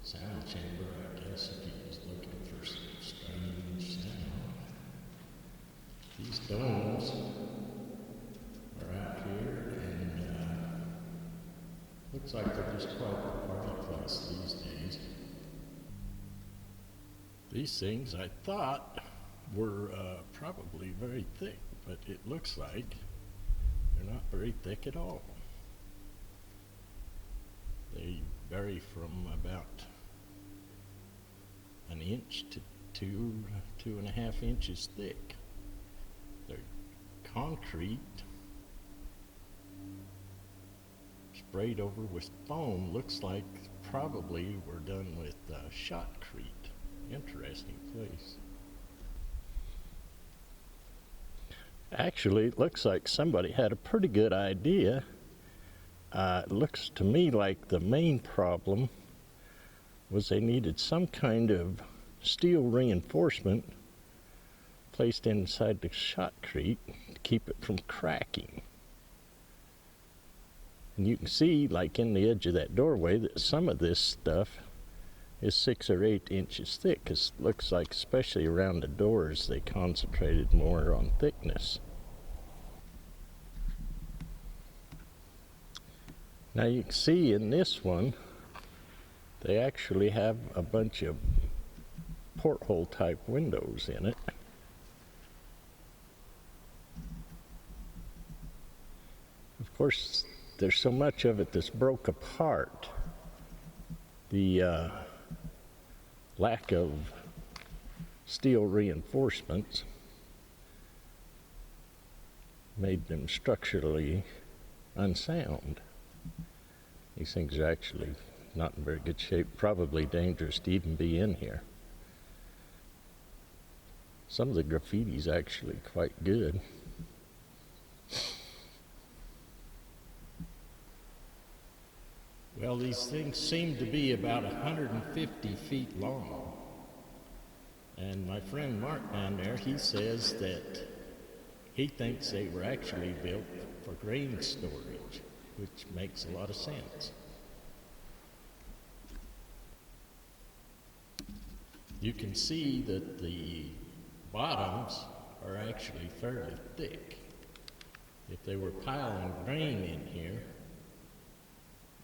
sound chamber, I guess, if he was looking for some strange sound. These domes are out here, and looks like they're just quite the party place these days. These things I thought were probably very thick, but it looks like they're not very thick at all. They vary from about an inch to 2.5 inches thick. They're concrete sprayed over with foam. Looks like probably were done with shotcrete. Interesting place. Actually, it looks like somebody had a pretty good idea. It looks to me like the main problem was they needed some kind of steel reinforcement placed inside the shotcrete to keep it from cracking. And you can see, like in the edge of that doorway, that some of this stuff is 6 or 8 inches thick, because it looks like, especially around the doors, they concentrated more on thickness. Now you can see in this one, they actually have a bunch of porthole type windows in it. Of course, there's so much of it that's broke apart. The lack of steel reinforcements made them structurally unsound. These things are actually not in very good shape, probably dangerous to even be in here. Some of the graffiti is actually quite good. Well, these things seem to be about 150 feet long. And my friend Mark down there, he says that he thinks they were actually built for grain storage, which makes a lot of sense. You can see that the bottoms are actually fairly thick. If they were piling grain in here,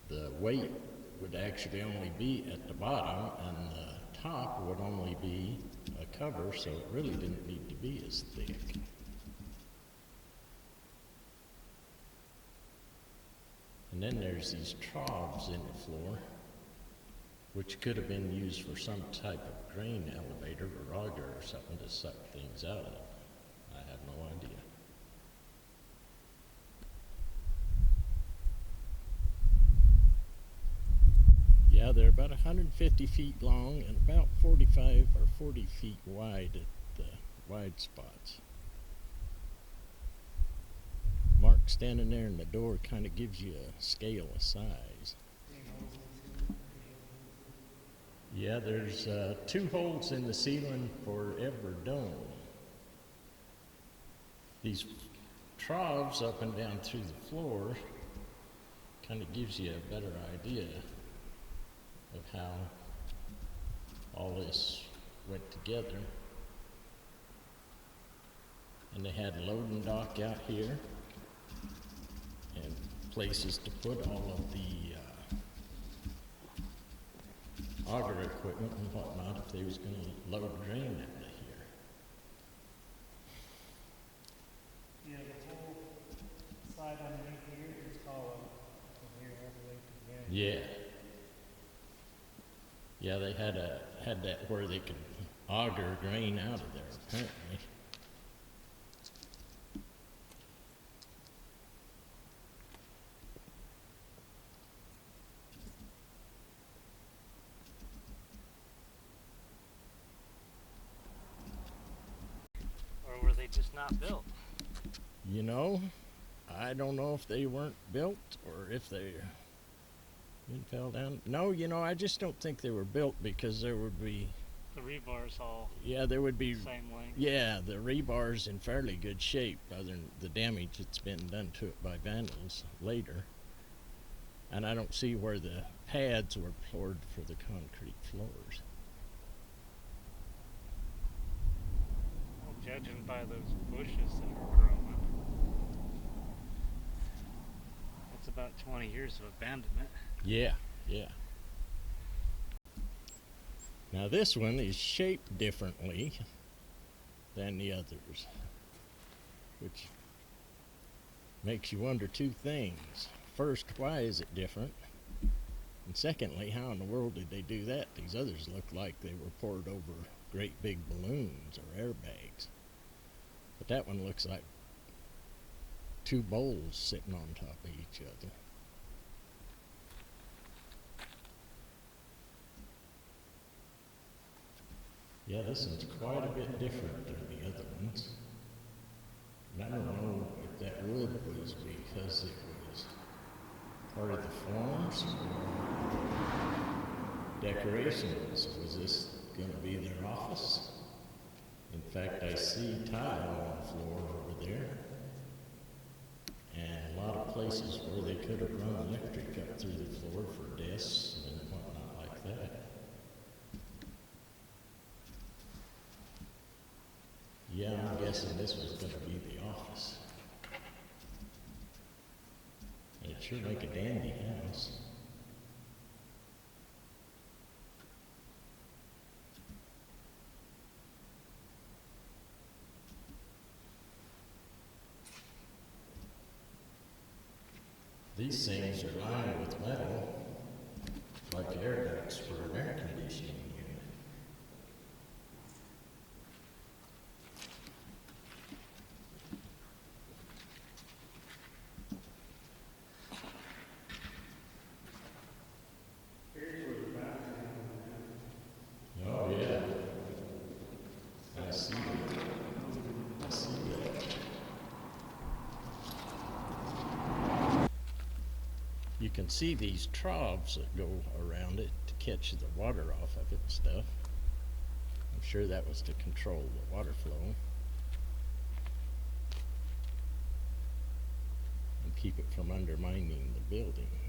the weight would actually only be at the bottom, and the top would only be a cover, so it really didn't need to be as thick. And then there's these troughs in the floor, which could have been used for some type of grain elevator or auger or something to suck things out of. I have no idea. Yeah, they're about 150 feet long and about 45 or 40 feet wide at the wide spots. Mark standing there in the door kind of gives you a scale of size. Yeah, there's 2 holes in the ceiling for every dome. These troughs up and down through the floor kind of gives you a better idea of how all this went together. And they had a loading dock out here and places to put all of the auger equipment and whatnot if they was going to load grain into here. Yeah, the whole side underneath here is hollow from here all the way to the end. Yeah. Yeah, they had that where they could auger grain out of there, apparently. Or were they just not built? You know, I don't know if they weren't built or if they fell down. No, you know, I just don't think they were built, because there would be... The rebar's all there would be... same length. Yeah, the rebar's in fairly good shape, other than the damage that's been done to it by vandals later. And I don't see where the pads were poured for the concrete floors. Well, judging by those bushes that are growing, that's about 20 years of abandonment. Yeah, yeah. Now this one is shaped differently than the others, which makes you wonder two things. First, why is it different? And secondly, how in the world did they do that? These others look like they were poured over great big balloons or airbags. But that one looks like two bowls sitting on top of each other. Yeah, this one's quite a bit different than the other ones. And I don't know if that wood was because it was part of the forms or decorations. Was this going to be their office? In fact, I see tile on the floor over there, and a lot of places where they could have run electric up through the floor for desks and whatnot like that. Yeah, I'm guessing this was going to be the office. And it sure make a dandy house. These things are lined with metal, like air ducts for an air conditioning unit. Oh yeah, I see it. I see that. You can see these troughs that go around it to catch the water off of it and stuff. I'm sure that was to control the water flow and keep it from undermining the building.